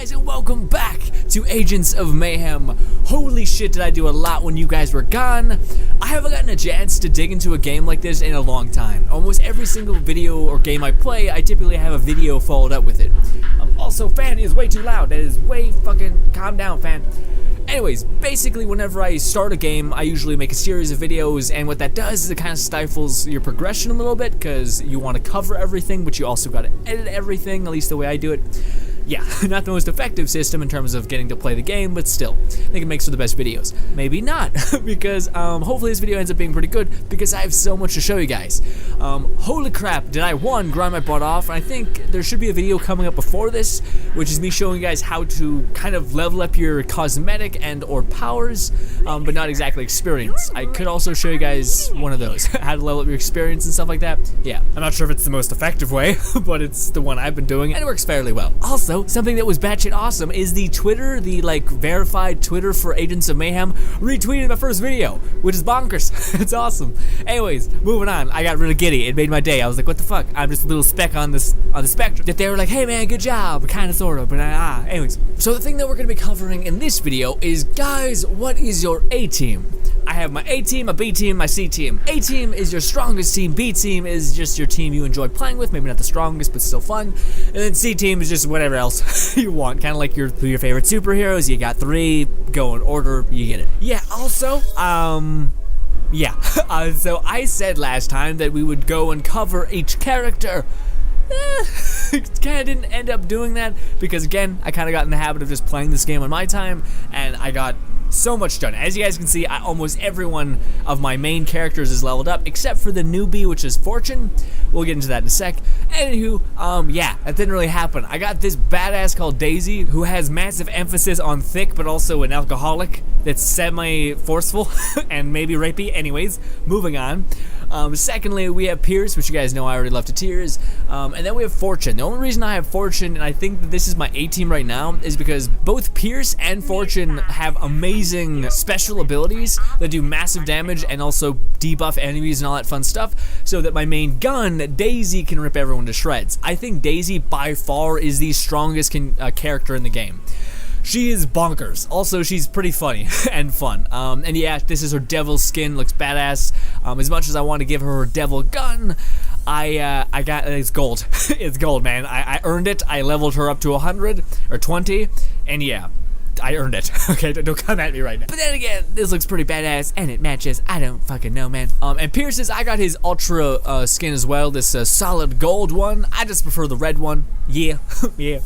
guys, and welcome back to Agents of Mayhem. Holy shit, did I do a lot when you guys were gone. I haven't gotten a chance to dig into a game like this in a long time. Almost every single video or game I play, I typically have a video followed up with it. Also, fan is way too loud. That is way fucking... Calm down, fan. Anyways, basically whenever I start a game, I usually make a series of videos, and what that does is it kind of stifles your progression a little bit, because you want to cover everything, but you also got to edit everything, at least the way I do it. Yeah, not the most effective system in terms of getting to play the game, but still, I think it makes for the best videos. Maybe not, because hopefully this video ends up being pretty good, because I have so much to show you guys. Holy crap, did I, one, grind my butt off, and I think there should be a video coming up before this, which is me showing you guys how to kind of level up your cosmetic and or powers, but not exactly experience. I could also show you guys one of those, how to level up your experience and stuff like that. Yeah, I'm not sure if it's the most effective way, but it's the one I've been doing, and it works fairly well. Also, something that was batshit awesome is the Twitter, the verified Twitter for Agents of Mayhem, retweeted my first video, which is bonkers. It's awesome. Anyways, moving on. I got really giddy. It made my day. I was like, what the fuck? I'm just a little speck on the spectrum. That they were like, hey man, good job, kind of, sort of, but anyways. So the thing that we're gonna be covering in this video is, guys, what is your A team? I have my A team, my B team, my C team. A team is your strongest team. B team is just your team you enjoy playing with, maybe not the strongest, but still fun. And then C team is just whatever else you want, kind of like your favorite superheroes. You got 3, go in order, you get it. Yeah, also, yeah. So I said last time that we would go and cover each character. Kind of didn't end up doing that, because again, I kind of got in the habit of just playing this game on my time, and I got so much done. As you guys can see, almost every one of my main characters is leveled up, except for the newbie, which is Fortune. We'll get into that in a sec. Anywho, yeah, that didn't really happen. I got this badass called Daisy, who has massive emphasis on thick, but also an alcoholic that's semi-forceful and maybe rapey. Anyways, moving on. Secondly, we have Pierce, which you guys know I already love to tears. And then we have Fortune. The only reason I have Fortune, and I think that this is my A team right now, is because both Pierce and Fortune have amazing special abilities that do massive damage and also debuff enemies and all that fun stuff, so that my main gun, Daisy, can rip everyone to shreds. I think Daisy, by far, is the strongest character in the game. She is bonkers. Also, she's pretty funny and fun. And yeah, this is her devil skin, looks badass. As much as I want to give her devil gun, I got, it's gold. It's gold, man. I earned it. I leveled her up to 100 or 20, and yeah, I earned it. Okay, don't come at me right now. But then again, this looks pretty badass, and it matches. I don't fucking know, man. And Pierce's, I got his ultra skin as well, this solid gold one. I just prefer the red one. Yeah, yeah.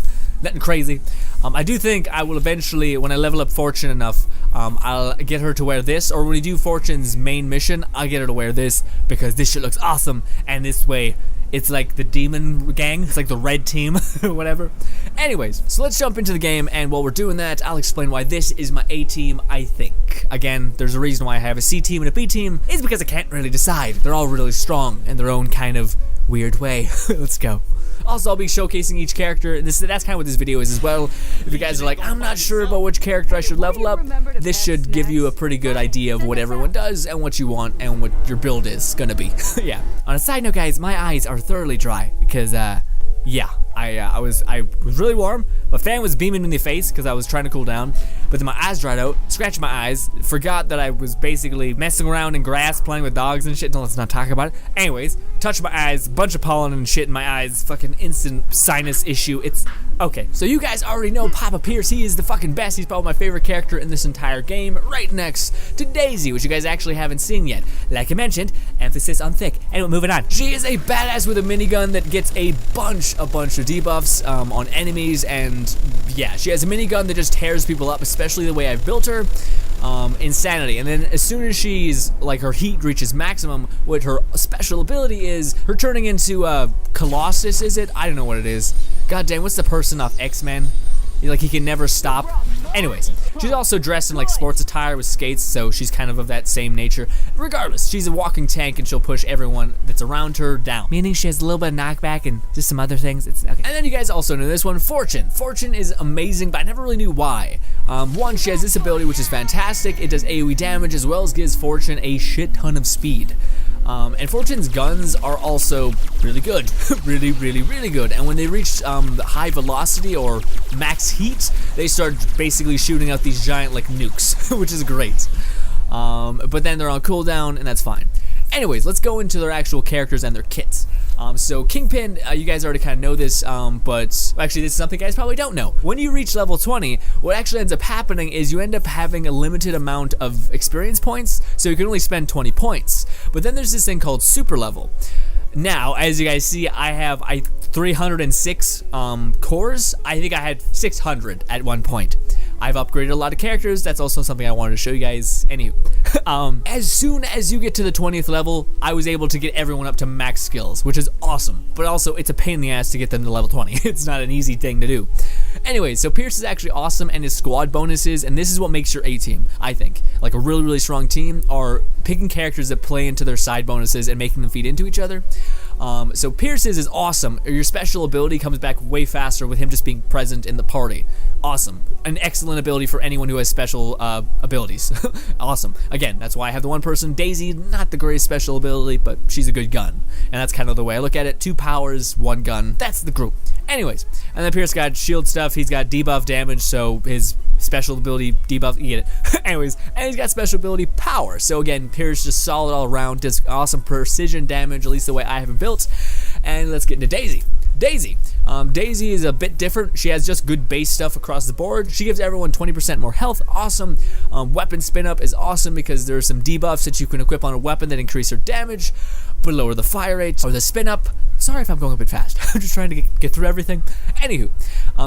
Nothing crazy. I do think I will eventually, when I level up Fortune enough, I'll get her to wear this, or when we do Fortune's main mission, I'll get her to wear this, because this shit looks awesome, and this way, it's like the demon gang, it's like the red team, whatever. Anyways, so let's jump into the game, and while we're doing that, I'll explain why this is my A team, I think. Again, there's a reason why I have a C team and a B team, it's because I can't really decide. They're all really strong in their own kind of weird way. Let's go. Also, I'll be showcasing each character, and that's kind of what this video is as well. If you guys are like, I'm not sure about which character I should level up, this should give you a pretty good idea of what everyone does and what you want and what your build is gonna be. Yeah. On a side note, guys, my eyes are thoroughly dry because, yeah, I was really warm. My fan was beaming me in the face because I was trying to cool down, but then my eyes dried out, scratched my eyes, forgot that I was basically messing around in grass, playing with dogs and shit. No, let's not talk about it. Anyways, touched my eyes, bunch of pollen and shit in my eyes, fucking instant sinus issue. It's okay. So you guys already know Papa Pierce. He is the fucking best. He's probably my favorite character in this entire game, right next to Daisy, which you guys actually haven't seen yet. Like I mentioned, emphasis on thick. Anyway, moving on. She is a badass with a minigun that gets a bunch of debuffs on enemies, and yeah, she has a minigun that just tears people up, especially the way I've built her. Insanity. And then as soon as she's, like, her heat reaches maximum, what her special ability is, her turning into Colossus, is it? I don't know what it is. God damn, what's the person off X-Men? Like, he can never stop. Anyways, she's also dressed in like sports attire with skates, so she's kind of that same nature. Regardless, she's a walking tank, and she'll push everyone that's around her down. Meaning she has a little bit of knockback and just some other things. It's okay. And then you guys also know this one, Fortune. Fortune is amazing, but I never really knew why. One, she has this ability which is fantastic. It does AoE damage as well as gives Fortune a shit ton of speed. And Fortune's guns are also really good, really good. And when they reach high velocity or max heat, they start basically shooting out these giant like nukes, which is great. But then they're on cooldown, and that's fine. Anyways, let's go into their actual characters and their kits. So Kingpin, you guys already kind of know this, but actually this is something you guys probably don't know. When you reach level 20, what actually ends up happening is you end up having a limited amount of experience points, so you can only spend 20 points. But then there's this thing called super level. Now, as you guys see, I have 306 cores. I think I had 600 at one point. I've upgraded a lot of characters. That's also something I wanted to show you guys. Anywho, as soon as you get to the 20th level, I was able to get everyone up to max skills, which is awesome. But also, it's a pain in the ass to get them to level 20. It's not an easy thing to do. Anyway, so Pierce is actually awesome, and his squad bonuses, and this is what makes your A team, I think. Like a really strong team are picking characters that play into their side bonuses and making them feed into each other. So Pierce's is awesome. Your special ability comes back way faster with him just being present in the party. Awesome. An excellent ability for anyone who has special abilities. Awesome. Again, that's why I have the one person. Daisy, not the greatest special ability, but she's a good gun. And that's kind of the way I look at it. 2 powers, 1 gun. That's the group. Anyways, and then Pierce got shield stuff. He's got debuff damage, so his special ability debuff, you get it. Anyways, and he's got special ability power. So again, Pierce just solid all around, does awesome precision damage, at least the way I have him built. And let's get into Daisy. Daisy is a bit different. She has just good base stuff across the board. She gives everyone 20% more health. Awesome. Weapon spin up is awesome because there are some debuffs that you can equip on a weapon that increase her damage, but lower the fire rate or the spin up. Sorry if I'm going a bit fast. I'm just trying to get through everything. Anywho,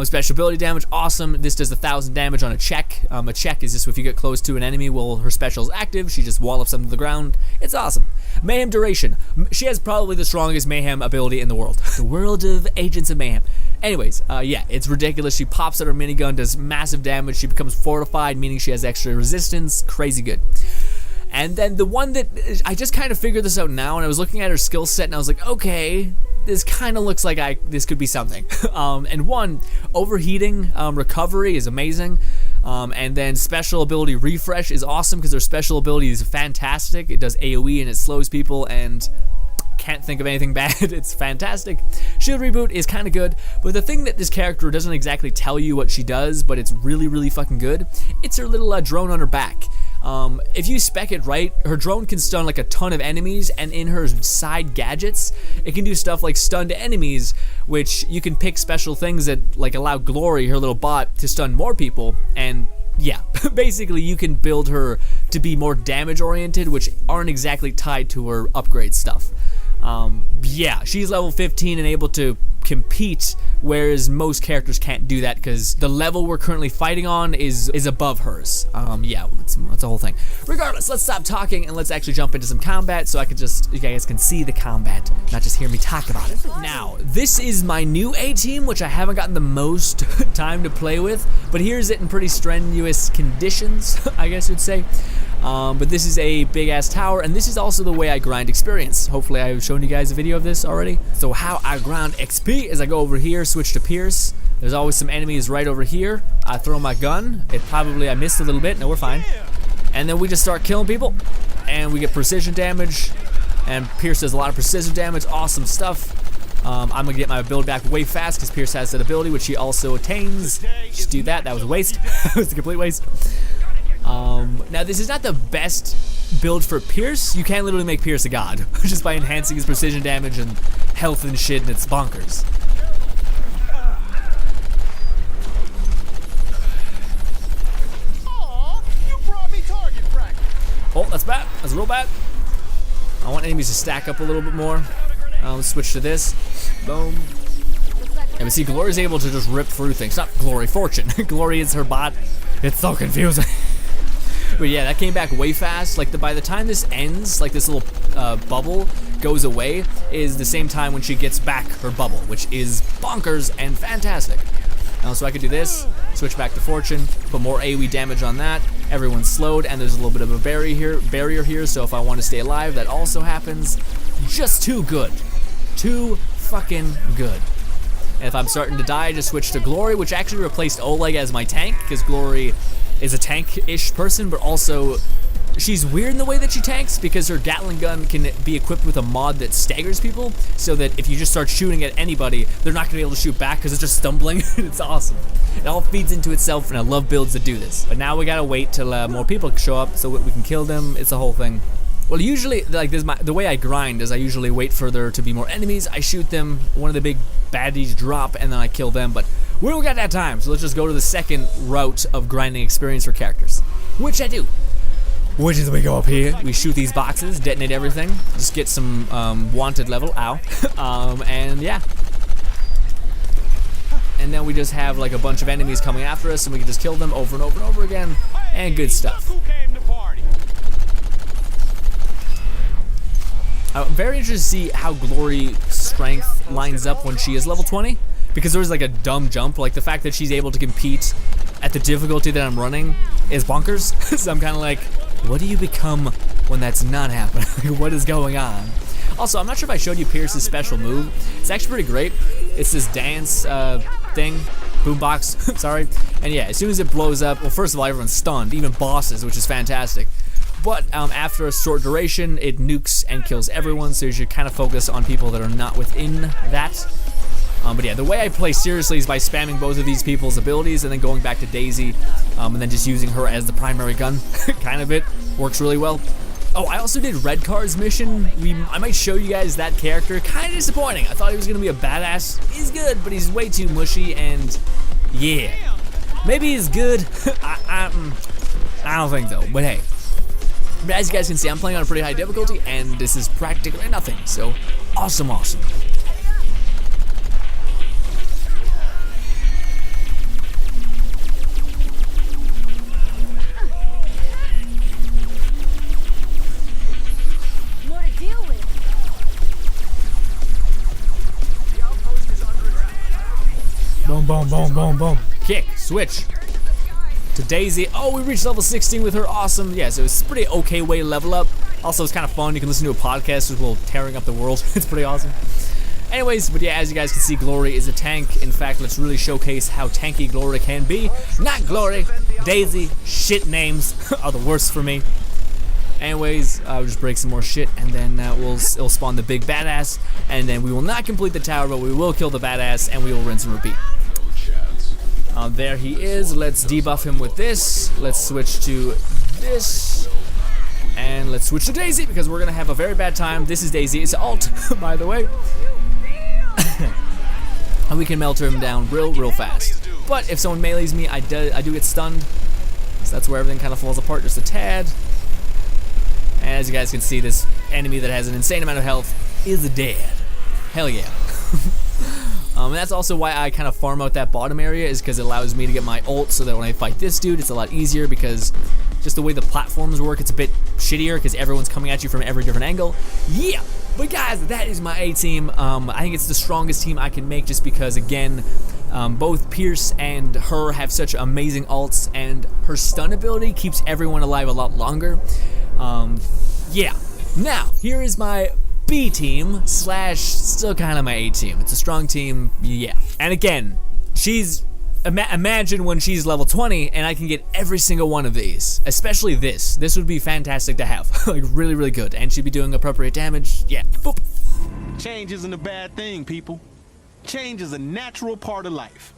special ability damage, awesome. This does 1,000 damage on a check. A check is just if you get close to an enemy while her special is active, she just wallops them to the ground. It's awesome. Mayhem duration. She has probably the strongest Mayhem ability in the world. The world of Agents of Mayhem. Anyways, yeah, it's ridiculous. She pops out her minigun, does massive damage. She becomes fortified, meaning she has extra resistance. Crazy good. And then the one that I just kind of figured this out now, and I was looking at her skill set, and I was like, okay, this kind of looks like this could be something. And one, overheating recovery is amazing. And then special ability refresh is awesome because their special ability is fantastic. It does AoE and it slows people, and can't think of anything bad. It's fantastic. Shield reboot is kind of good, but the thing that this character doesn't exactly tell you what she does, but it's really fucking good, it's her little drone on her back. If you spec it right, her drone can stun like a ton of enemies, and in her side gadgets, it can do stuff like stun to enemies, which you can pick special things that like allow Glory, her little bot, to stun more people, and yeah, basically you can build her to be more damage oriented, which aren't exactly tied to her upgrade stuff. Yeah, she's level 15 and able to compete, whereas most characters can't do that because the level we're currently fighting on is above hers. Yeah, it's a whole thing. Regardless, let's stop talking and let's actually jump into some combat so you guys can see the combat, not just hear me talk about it. Now, this is my new A team, which I haven't gotten the most time to play with, but here's it in pretty strenuous conditions, I guess you'd say. But this is a big ass tower, and this is also the way I grind experience. Hopefully I've shown you guys a video of this already. So how I grind XP is I go over here, switch to Pierce. There's always some enemies right over here. I throw my gun. I missed a little bit. No, we're fine. And then we just start killing people, and we get precision damage, and Pierce does a lot of precision damage. Awesome stuff. I'm gonna get my build back way fast because Pierce has that ability, which he also attains. Just do that. That was a waste. It was a complete waste. Now this is not the best build for Pierce. You can literally make Pierce a god just by enhancing his precision damage and health and shit, and it's bonkers. Aw, you brought me target practice. Oh, that's bad. That's real bad. I want enemies to stack up a little bit more. Let's switch to this. Boom. And we see Glory's able to just rip through things. Not Glory, Fortune. Glory is her bot. It's so confusing. But yeah, that came back way fast. Like by the time this ends, like this little bubble goes away, is the same time when she gets back her bubble, which is bonkers and fantastic. So I could do this, switch back to Fortune, put more AoE damage on that. Everyone's slowed, and there's a little bit of a barrier here. So if I want to stay alive, that also happens. Just too good, too fucking good. And if I'm starting to die, I just switch to Glory, which actually replaced Oleg as my tank, because Glory is a tank-ish person, but also She's weird in the way that she tanks because her Gatling gun can be equipped with a mod that staggers people, so that if you just start shooting at anybody, they're not gonna be able to shoot back because it's just stumbling. It's awesome. It all feeds into itself, and I love builds that do this. But now we gotta wait till more people show up so we can kill them. It's a whole thing. Well, usually, like the way I grind is I usually wait for there to be more enemies. I shoot them, one of the big baddies drop, and then I kill them. But we don't got that time, so let's just go to the second route of grinding experience for characters, which I do. Which is we go up here, we shoot these boxes, detonate everything, just get some wanted level, ow, and yeah. And then we just have like a bunch of enemies coming after us, and we can just kill them over and over and over again, and good stuff. I'm very interested to see how Glory's strength lines up when she is level 20, because there was like a dumb jump, like the fact that she's able to compete at the difficulty that I'm running is bonkers. So I'm kind of like, what do you become when that's not happening? What is going on? Also, I'm not sure if I showed you Pierce's special move. It's actually pretty great. It's this dance thing, boombox, sorry. And yeah, as soon as it blows up, well, first of all, everyone's stunned, even bosses, which is fantastic. But after a short duration, it nukes and kills everyone, so you should kind of focus on people that are not within that. But yeah, the way I play seriously is by spamming both of these people's abilities and then going back to Daisy, and then just using her as the primary gun. Kind of it. Works really well. Oh, I also did Red Car's mission. I might show you guys that character. Kind of disappointing. I thought he was going to be a badass. He's good, but he's way too mushy, and yeah. Maybe he's good. I don't think so, but hey. But as you guys can see, I'm playing on a pretty high difficulty, and this is practically nothing, so awesome, awesome. Boom, boom, boom, boom, boom. Kick, switch. To Daisy. Oh, we reached level 16 with her. Awesome. Yeah, so it's a pretty okay way to level up. Also, it's kind of fun. You can listen to a podcast as well, tearing up the world. It's pretty awesome. Anyways, but yeah, as you guys can see, Glory is a tank. In fact, let's really showcase how tanky Glory can be. Not Glory, Daisy. Shit names are the worst for me. Anyways, we'll just break some more shit, and then it'll spawn the big badass, and then we will not complete the tower, but we will kill the badass, and we will rinse and repeat. There he is. Let's debuff him with this. Let's switch to this. And let's switch to Daisy, because we're going to have a very bad time. This is Daisy. It's alt, by the way. And we can melt him down real fast. But if someone melees me, I do get stunned. So that's where everything kind of falls apart just a tad. And as you guys can see, this enemy that has an insane amount of health is dead. Hell yeah. And that's also why I kind of farm out that bottom area, is because it allows me to get my ult so that when I fight this dude, it's a lot easier, because just the way the platforms work, it's a bit shittier because everyone's coming at you from every different angle. Yeah! But guys, that is my A team. I think it's the strongest team I can make, just because, again, both Pierce and her have such amazing ults, and her stun ability keeps everyone alive a lot longer. Yeah. Now, here is my B team / still kind of my A team. It's a strong team, yeah. And again, she's imagine when she's level 20 and I can get every single one of these, especially this. This would be fantastic to have. Like really good, and she'd be doing appropriate damage. Yeah. Boop. Change isn't a bad thing, people. Change is a natural part of life.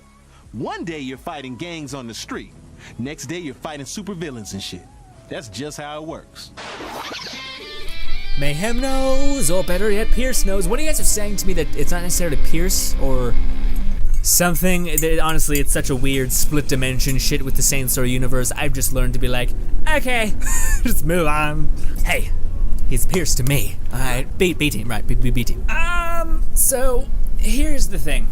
One day you're fighting gangs on the street. Next day you're fighting supervillains and shit. That's just how it works. Mayhem knows, or better yet, Pierce knows. What do you guys are saying to me that it's not necessarily Pierce or something? Honestly, it's such a weird split dimension shit with the same story universe. I've just learned to be like, okay, just move on. Hey, he's Pierce to me. Alright, B team, right, B team. So, here's the thing.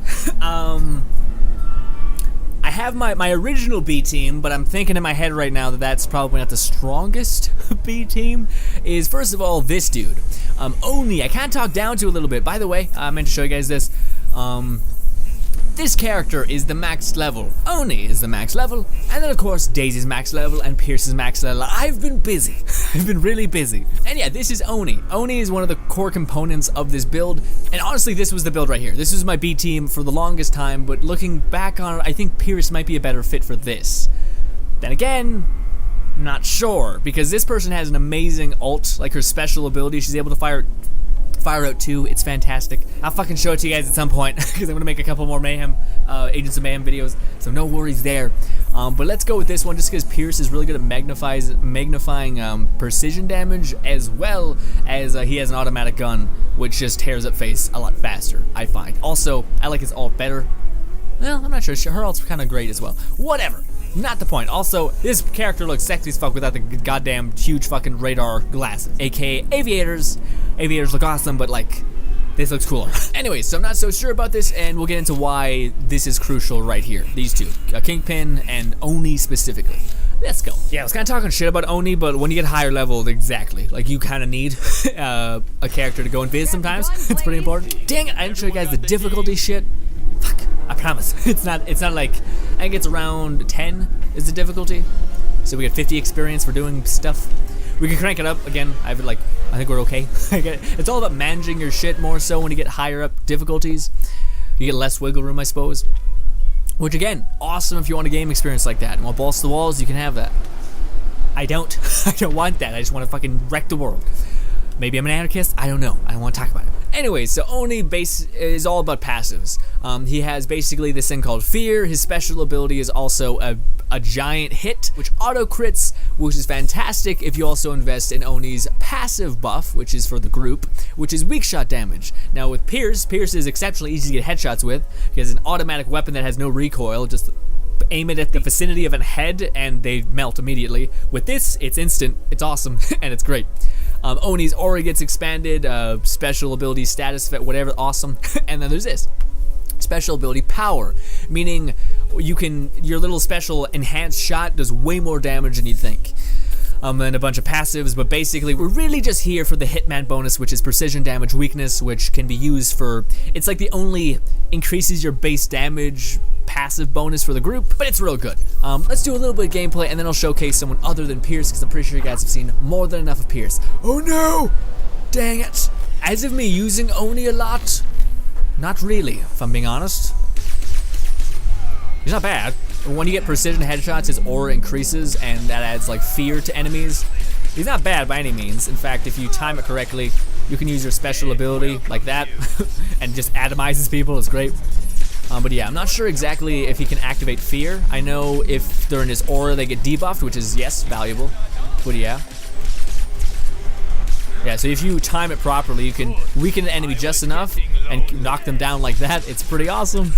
I have my original B team, but I'm thinking in my head right now that that's probably not the strongest B team. Is first of all this dude, Oni. I kind of talked down to a little bit. By the way, I meant to show you guys this. This character is the max level. Oni is the max level, and then of course Daisy's max level and Pierce's max level. I've been busy. I've been really busy. And yeah, this is Oni. Oni is one of the core components of this build, and honestly, this was the build right here. This was my B team for the longest time, but looking back on it, I think Pierce might be a better fit for this. Then again, Not sure, because this person has an amazing ult, like her special ability. She's able to fire out 2. It's fantastic. I'll fucking show it to you guys at some point, because I'm gonna make a couple more Mayhem, Agents of Mayhem videos, so no worries there. But let's go with this one, just because Pierce is really good at magnifying precision damage, as well as he has an automatic gun, which just tears up face a lot faster, I find. Also, I like his ult better. Well, I'm not sure. Her ult's kind of great as well. Whatever. Not the point. Also, this character looks sexy as fuck without the goddamn huge fucking radar glasses, aka aviators. Aviators look awesome, but like, this looks cooler. Anyways, so I'm not so sure about this, and we'll get into why this is crucial right here. These two, Kingpin and Oni specifically. Let's go. Yeah, I was kind of talking shit about Oni, but when you get higher level, exactly. Like, you kind of need a character to go and visit sometimes. It's pretty important. Dang it, I didn't show you guys the difficulty shit. Fuck, I promise. It's not like, I think it's around 10 is the difficulty. So we get 50 experience for doing stuff. We can crank it up again. I think we're okay. It's all about managing your shit more so when you get higher up difficulties. You get less wiggle room, I suppose. Which again, awesome if you want a game experience like that. And want balls to the walls, you can have that. I don't. I don't want that. I just want to fucking wreck the world. Maybe I'm an anarchist. I don't know. I don't want to talk about it. Anyway, so Oni is all about passives. He has basically this thing called Fear. His special ability is also a giant hit, which auto crits, which is fantastic if you also invest in Oni's passive buff, which is for the group, which is weak shot damage. Now with Pierce is exceptionally easy to get headshots with. He has an automatic weapon that has no recoil, just aim it at the vicinity of a head and they melt immediately. With this, it's instant, it's awesome, and it's great. Oni's aura gets expanded, special ability status, whatever, awesome. And then there's this. Special ability power, meaning your little special enhanced shot does way more damage than you'd think. And a bunch of passives, but basically we're really just here for the Hitman bonus, which is precision damage weakness, which can be used for, it's like the only increases your base damage passive bonus for the group, but it's real good. Let's do a little bit of gameplay and then I'll showcase someone other than Pierce, because I'm pretty sure you guys have seen more than enough of Pierce. Oh no! Dang it! As of me using Oni a lot, not really, if I'm being honest. He's not bad. When you get precision headshots, his aura increases, and that adds like fear to enemies. He's not bad by any means. In fact, if you time it correctly, you can use your special ability like that and just atomizes people. It's great. But yeah, I'm not sure exactly if he can activate fear. I know if they're in his aura, they get debuffed, which is, yes, valuable. But yeah. Yeah, so if you time it properly, you can weaken an enemy just enough and knock them down like that. It's pretty awesome.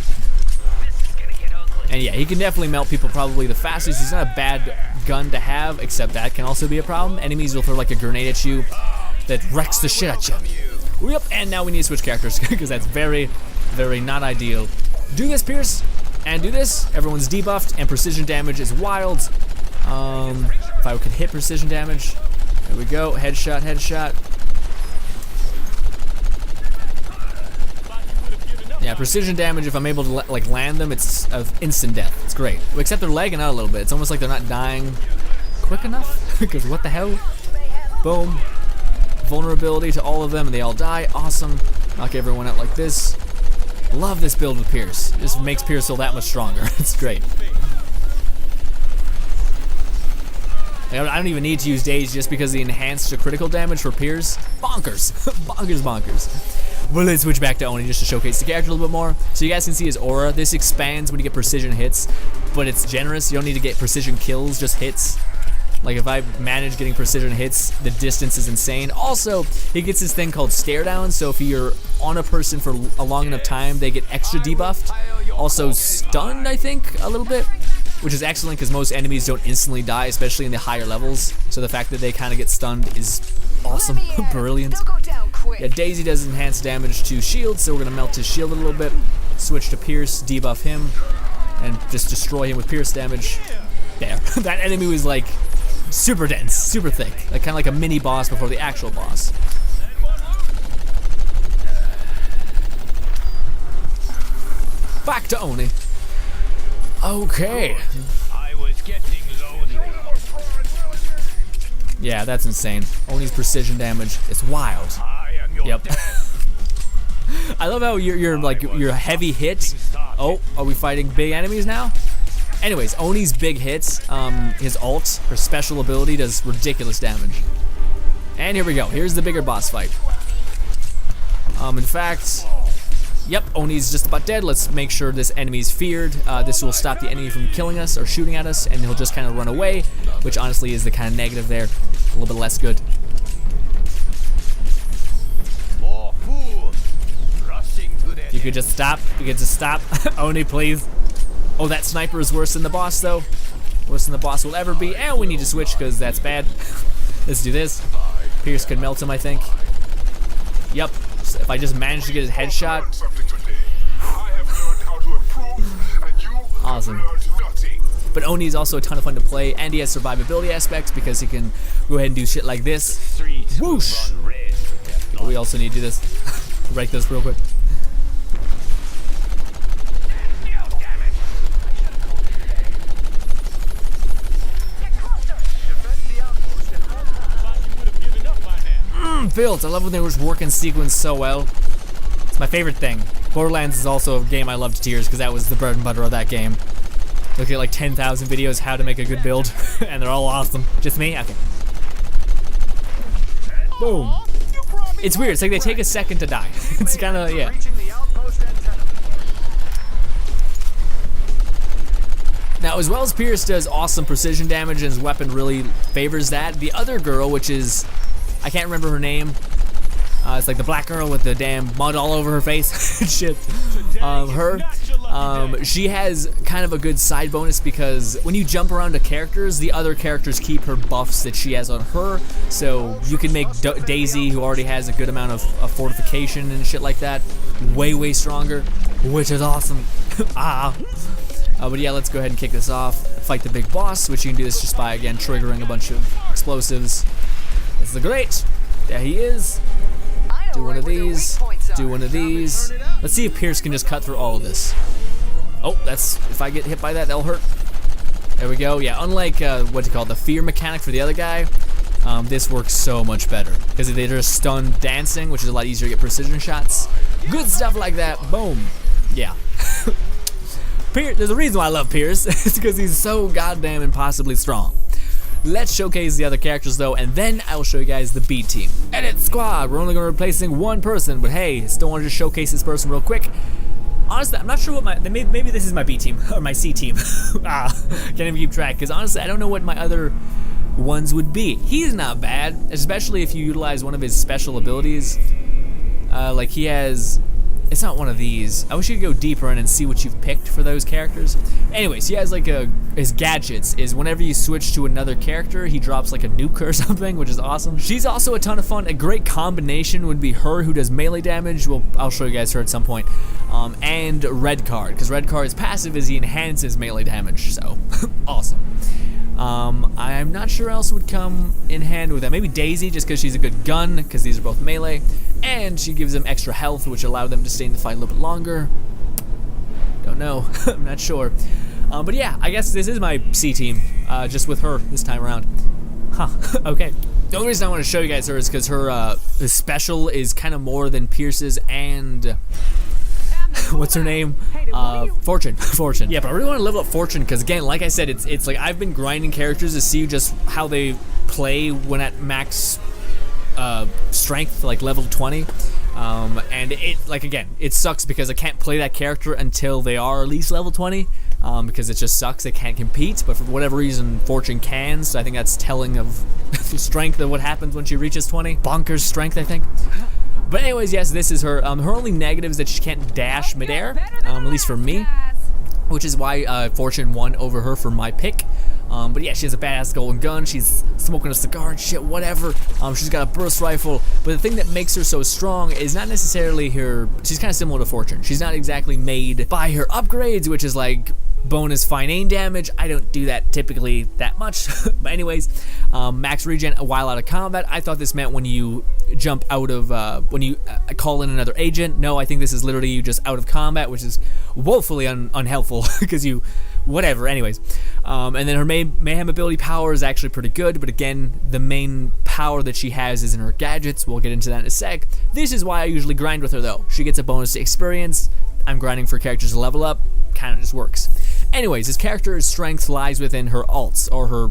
And yeah, he can definitely melt people probably the fastest. He's not a bad gun to have, except that can also be a problem. Enemies will throw like a grenade at you that wrecks the shit out you. Yep, and now we need to switch characters because that's very, very not ideal. Do this, Pierce, and do this. Everyone's debuffed, and precision damage is wild. If I could hit precision damage. There we go, headshot, headshot. Yeah, precision damage, if I'm able to like land them, it's instant death. It's great. Except they're lagging out a little bit. It's almost like they're not dying quick enough. Because what the hell? Boom. Vulnerability to all of them and they all die. Awesome. Knock everyone out like this. Love this build with Pierce. This makes Pierce feel that much stronger. It's great. I don't even need to use Daze just because the enhanced critical damage for Pierce. Bonkers. Bonkers, bonkers. Well, let's switch back to Oni just to showcase the character a little bit more. So you guys can see his aura. This expands when you get precision hits, but it's generous. You don't need to get precision kills, just hits. Like if I manage getting precision hits, the distance is insane. Also, he gets this thing called stare down. So if you're on a person for a long enough time, they get extra debuffed. Also stunned, I think, a little bit, which is excellent because most enemies don't instantly die, especially in the higher levels. So the fact that they kind of get stunned is awesome. Brilliant. Yeah, Daisy does enhanced damage to shields, so we're gonna melt his shield a little bit. Switch to Pierce, debuff him, and just destroy him with Pierce damage. There. That enemy was like super dense, super thick. Like kind of like a mini boss before the actual boss. Back to Oni. Okay. I was getting lonely. Yeah, that's insane. Oni's precision damage is wild. Yep. I love how your heavy hit. Oh, are we fighting big enemies now? Anyways, Oni's big hits, his ult, her special ability does ridiculous damage. And here we go, here's the bigger boss fight. In fact, yep, Oni's just about dead. Let's make sure this enemy's feared. This will stop the enemy from killing us or shooting at us, and he'll just kind of run away, which honestly is the kind of negative there. A little bit less good. More fools rushing to their You could just stop. You could just stop. Oni, please. Oh, that sniper is worse than the boss, though. Worse than the boss will ever be. And we need to switch because that's bad. Let's do this. Pierce could melt him, I think. Yep. If I just manage to get his headshot. Awesome. But Oni is also a ton of fun to play, and he has survivability aspects because he can go ahead and do shit like this. Whoosh! But we also need to do this. Break this real quick. Built. I love when they were working sequence so well. It's my favorite thing. Borderlands is also a game I love to tears because that was the bread and butter of that game. Look at like 10,000 videos how to make a good build, and they're all awesome. Just me? Okay. Boom. It's weird. It's like they take a second to die. It's kind of, yeah. Now, as well as Pierce does awesome precision damage and his weapon really favors that, the other girl, which is, I can't remember her name. It's like the black girl with the damn mud all over her face. Shit. She has kind of a good side bonus because when you jump around to characters, the other characters keep her buffs that she has on her. So you can make Daisy, who already has a good amount of fortification and shit like that, way, way stronger, which is awesome. But yeah, let's go ahead and kick this off. Fight the big boss, which you can do this just by, again, triggering a bunch of explosives. This is great. There he is. Do one of these. Do one of these. Let's see if Pierce can just cut through all of this. Oh, that's, if I get hit by that, that'll hurt. There we go. Yeah, unlike what's it called, the fear mechanic for the other guy, this works so much better because they're just stun dancing, which is a lot easier to get precision shots. Good stuff like that. Boom. Yeah. Pierce, there's a reason why I love Pierce. It's because he's so goddamn impossibly strong. Let's showcase the other characters though, and then I will show you guys the B team. Edit squad, we're only going to be replacing one person, but hey, still wanted to showcase this person real quick. Honestly, I'm not sure what maybe this is my B team, or my C team. Can't even keep track, because honestly, I don't know what my other ones would be. He's not bad, especially if you utilize one of his special abilities. Like he has, it's not one of these. I wish you could go deeper in and see what you've picked for those characters. Anyways, he has like his gadgets is whenever you switch to another character, he drops like a nuke or something, which is awesome. She's also a ton of fun. A great combination would be her who does melee damage. Well, I'll show you guys her at some point. And Red Card, because Red Card's passive is he enhances melee damage, so awesome. I'm not sure else would come in hand with that. Maybe Daisy, just because she's a good gun, because these are both melee. And she gives them extra health, which allow them to stay in the fight a little bit longer. Don't know. I'm not sure. But yeah, I guess this is my C team, just with her this time around. Huh, okay. The only reason I want to show you guys her is because her special is kind of more than Pierce's and... what's her name? Fortune. Fortune. Yeah, but I really want to level up Fortune because, again, like I said, it's like I've been grinding characters to see just how they play when at max strength, like level 20. And it, like, again, it sucks because I can't play that character until they are at least level 20. Because it just sucks, they can't compete, but for whatever reason, Fortune can, so I think that's telling of the strength of what happens when she reaches 20. Bonkers strength, I think. But anyways, yes, this is her. Her only negative is that she can't dash midair, at least for me, which is why Fortune won over her for my pick. But yeah, she has a badass golden gun, she's smoking a cigar and shit, whatever. She's got a burst rifle, but the thing that makes her so strong is not necessarily her, she's kind of similar to Fortune. She's not exactly made by her upgrades, which is like bonus fine aim damage. I don't do that typically that much. But anyways, max regen while out of combat. I thought this meant when you jump out of, when you call in another agent. No, I think this is literally you just out of combat, which is woefully unhelpful because you, whatever, anyways. And then her Mayhem ability power is actually pretty good, but again, the main power that she has is in her gadgets. We'll get into that in a sec. This is why I usually grind with her though. She gets a bonus to experience. I'm grinding for characters to level up. Kind of just works. Anyways, this character's strength lies within her alts, or her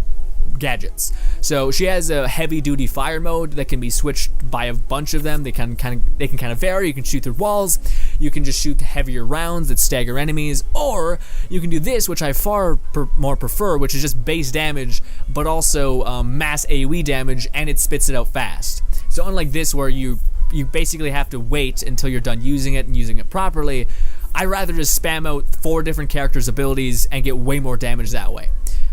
gadgets. So she has a heavy duty fire mode that can be switched by a bunch of them. They can kind of vary. You can shoot through walls, you can just shoot heavier rounds that stagger enemies, or you can do this, which I more prefer, which is just base damage but also mass AoE damage, and it spits it out fast. So unlike this where you basically have to wait until you're done using it and using it properly, I'd rather just spam out 4 different characters' abilities and get way more damage that way.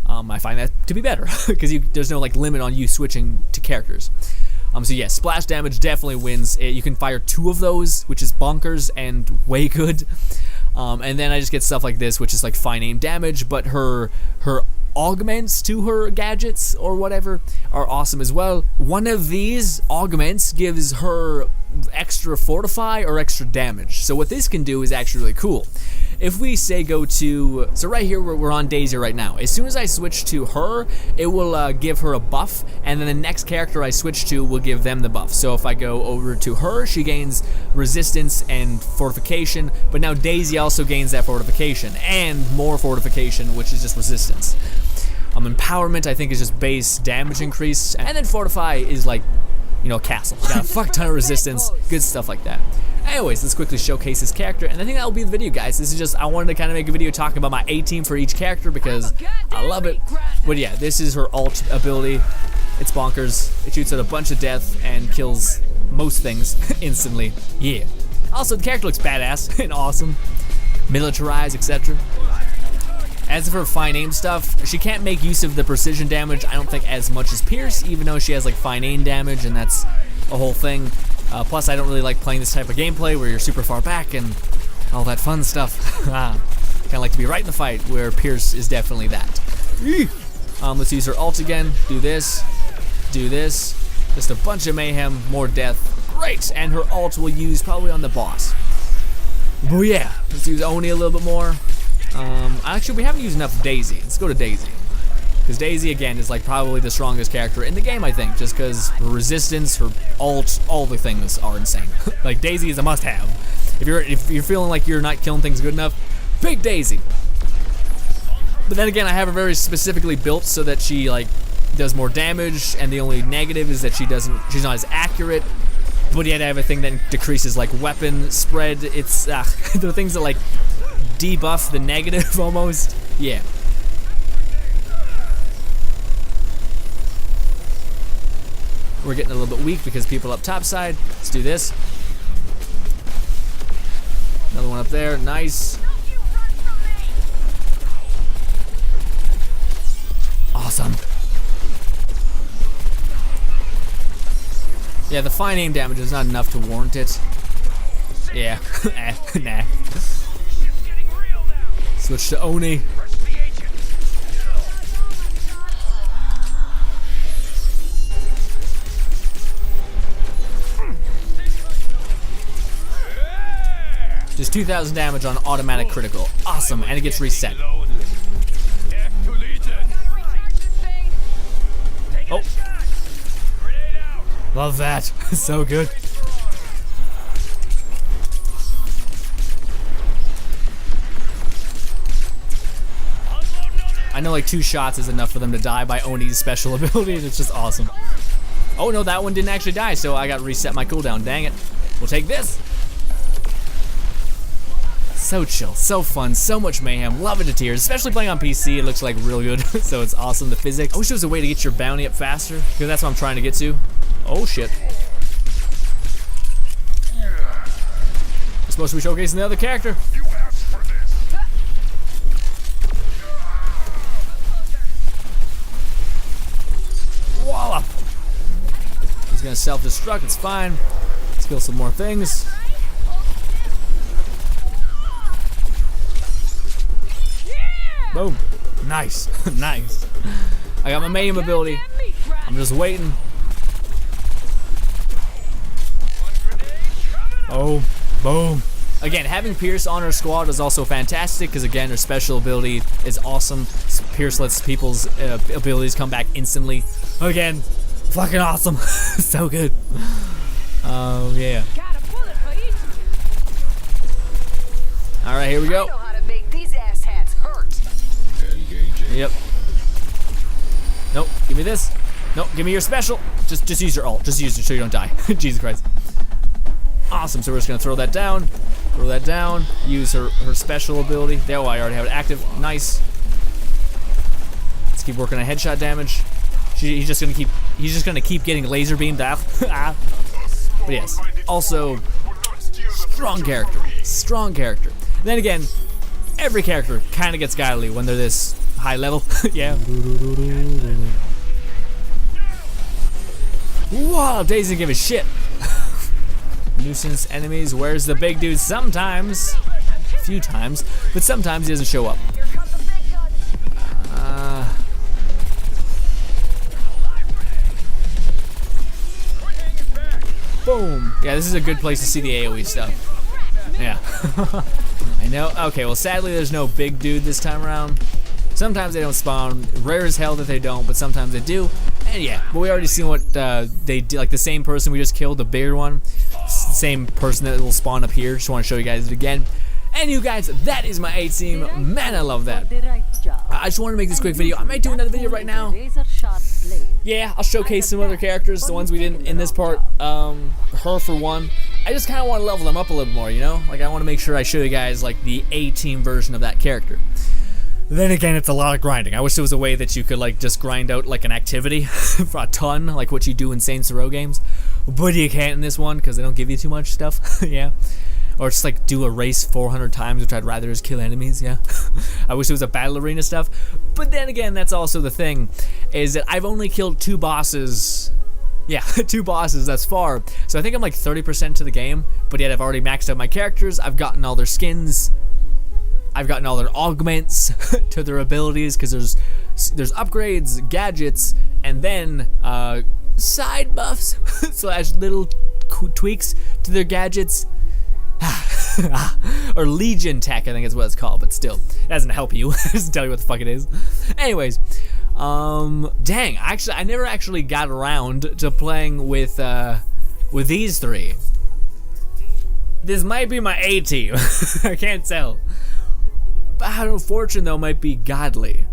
I find that to be better because there's no like limit on you switching to characters. So yeah, splash damage definitely wins. You can fire 2 of those, which is bonkers and way good. And then I just get stuff like this, which is like fine aim damage, but her augments to her gadgets or whatever are awesome as well. One of these augments gives her extra fortify or extra damage. So what this can do is actually really cool. If we say go to, so right here we're on Daisy right now. As soon as I switch to her, it will give her a buff, and then the next character I switch to will give them the buff. So if I go over to her, she gains resistance and fortification, but now Daisy also gains that fortification and more fortification, which is just resistance. Empowerment I think is just base damage increase, and then fortify is like, you know, castle. You got a fuck ton of resistance, good stuff like that. Anyways, let's quickly showcase this character, and I think that will be the video, guys. This is just, I wanted to kind of make a video talking about my A-team for each character because I love it. But yeah, this is her ult ability. It's bonkers. It shoots out a bunch of death and kills most things instantly. Yeah. Also, the character looks badass and awesome. Militarized, etc. As for fine aim stuff, she can't make use of the precision damage, I don't think, as much as Pierce, even though she has like fine aim damage, and that's a whole thing. Plus, I don't really like playing this type of gameplay where you're super far back and all that fun stuff. Kind of like to be right in the fight, where Pierce is definitely that. Let's use her ult again. Do this. Do this. Just a bunch of mayhem, more death. Great! And her ult will use probably on the boss. But yeah, let's use Oni a little bit more. Actually, we haven't used enough Daisy. Let's go to Daisy. Because Daisy, again, is like probably the strongest character in the game, I think, just because her resistance, her ult, all the things are insane. Like, Daisy is a must-have. If you're feeling like you're not killing things good enough, pick Daisy. But then again, I have her very specifically built so that she like does more damage, and the only negative is that she's not as accurate. But yet I have a thing that decreases like weapon spread. It's the things that like debuff the negative almost. Yeah. We're getting a little bit weak because people up top side. Let's do this. Another one up there. Nice. Awesome. Yeah, the fine aim damage is not enough to warrant it. Yeah. Nah. Switch to Oni. Just 2,000 damage on automatic critical. Awesome, and it gets reset. Oh. Love that. So good. I know like 2 shots is enough for them to die by Oni's special abilities. It's just awesome. Oh no, that one didn't actually die, so I got to reset my cooldown. Dang it. We'll take this. So chill, so fun, so much mayhem, love it to tears, especially playing on PC. It looks like real good, so it's awesome. The physics. I wish there was a way to get your bounty up faster, because that's what I'm trying to get to. Oh shit. I'm supposed to be showcasing the other character. You asked for this. Voila. He's gonna self-destruct, it's fine. Let's kill some more things. Boom. Nice. Nice. I got my Mayhem ability. I'm just waiting. Oh, boom. Again, having Pierce on her squad is also fantastic because, again, her special ability is awesome. Pierce lets people's abilities come back instantly. Again, fucking awesome. So good. Oh, yeah. Alright, here we go. I know how to make these asshats hurt. Yep. Nope, give me this. Nope, give me your special. Just use your ult. Just use it so you don't die. Jesus Christ. Awesome, so we're just gonna throw that down. Throw that down. Use her special ability. There, oh, I already have it active. Nice. Let's keep working on headshot damage. He's just gonna keep getting laser beamed out. But yes, also strong character. Strong character. Then again, every character kind of gets godly when they're this high level. Yeah. Wow, Daisy didn't give a shit. Nuisance enemies. Where's the big dude? Sometimes, a few times, but sometimes he doesn't show up. Boom. Yeah, this is a good place to see the AoE stuff. Yeah. I know. Okay, well, sadly, there's no big dude this time around. Sometimes they don't spawn. Rare as hell that they don't, but sometimes they do. And yeah, but we already seen what they did. Like the same person we just killed, the bigger one. Same person that will spawn up here. Just want to show you guys it again. And you guys, that is my A team. Man, I love that. I just want to make this quick video. I might do another video right now. Yeah, I'll showcase some other characters, the ones we didn't in this part. Her for one. I just kind of want to level them up a little more, you know? Like I want to make sure I show you guys like the A team version of that character. Then again, it's a lot of grinding. I wish there was a way that you could like just grind out like an activity for a ton, like what you do in Saints Row games. But you can't in this one because they don't give you too much stuff. Yeah. Or just like do a race 400 times, which I'd rather just kill enemies, yeah. I wish there was a battle arena stuff. But then again, that's also the thing, is that I've only killed 2 bosses. Yeah, 2 bosses thus far. So I think I'm like 30% to the game, but yet I've already maxed out my characters. I've gotten all their skins. I've gotten all their augments to their abilities, because there's upgrades, gadgets, and then side buffs slash little tweaks to their gadgets. Or Legion Tech, I think is what it's called, but still, it doesn't help you. It doesn't tell you what the fuck it is. Anyways, dang, I never actually got around to playing with these 3. This might be my A team. I can't tell. Battle of Fortune though might be godly.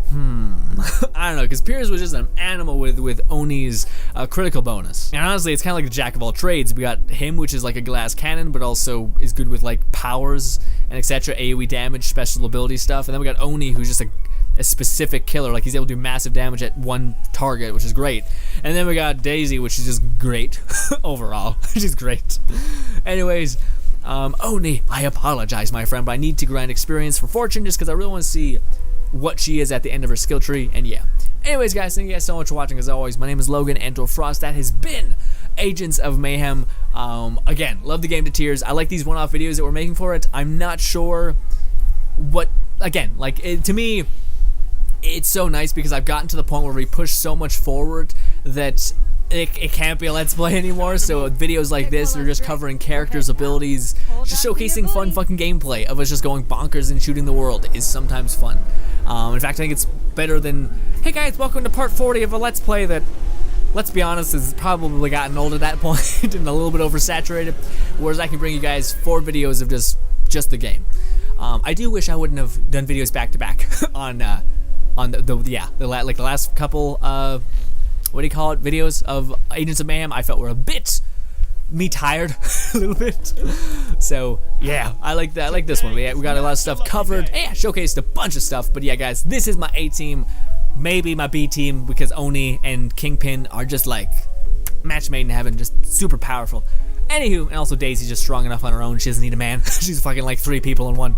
I don't know, because Piers was just an animal with Oni's critical bonus. And honestly, it's kind of like a jack of all trades. We got him, which is like a glass cannon, but also is good with like powers and etc. AoE damage, special ability stuff. And then we got Oni, who's just a specific killer. Like he's able to do massive damage at one target, which is great. And then we got Daisy, which is just great overall. She's great. Anyways, Oni, I apologize, my friend, but I need to grind experience for Fortune just because I really want to see what she is at the end of her skill tree, and yeah. Anyways, guys, thank you guys so much for watching. As always, my name is Logan Antor Frost. That has been Agents of Mayhem. Again, love the game to tears. I like these one-off videos that we're making for it. I'm not sure what, again, like, to me, it's so nice because I've gotten to the point where we push so much forward that it can't be a Let's Play anymore. So videos like this are just covering characters' abilities, just showcasing fun fucking gameplay of us just going bonkers and shooting the world is sometimes fun. In fact, I think it's better than, hey guys, welcome to part 40 of a Let's Play that, let's be honest, has probably gotten old at that point and a little bit oversaturated, whereas I can bring you guys 4 videos of just the game. I do wish I wouldn't have done videos back to back on the last couple what do you call it, videos of Agents of Mayhem. I felt were a bit tired a little bit. So yeah, I like that. I like this one. We got a lot of stuff covered. Yeah, showcased a bunch of stuff. But yeah, guys, this is my A team, maybe my B team, because Oni and Kingpin are just like match made in heaven, just super powerful. Anywho, and also Daisy's just strong enough on her own. She doesn't need a man. She's fucking like 3 people in one.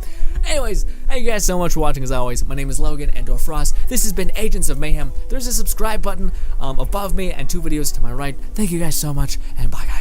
Anyways, thank you guys so much for watching as always. My name is Logan Antor Frost. This has been Agents of Mayhem. There's a subscribe button above me and 2 videos to my right. Thank you guys so much, and bye guys.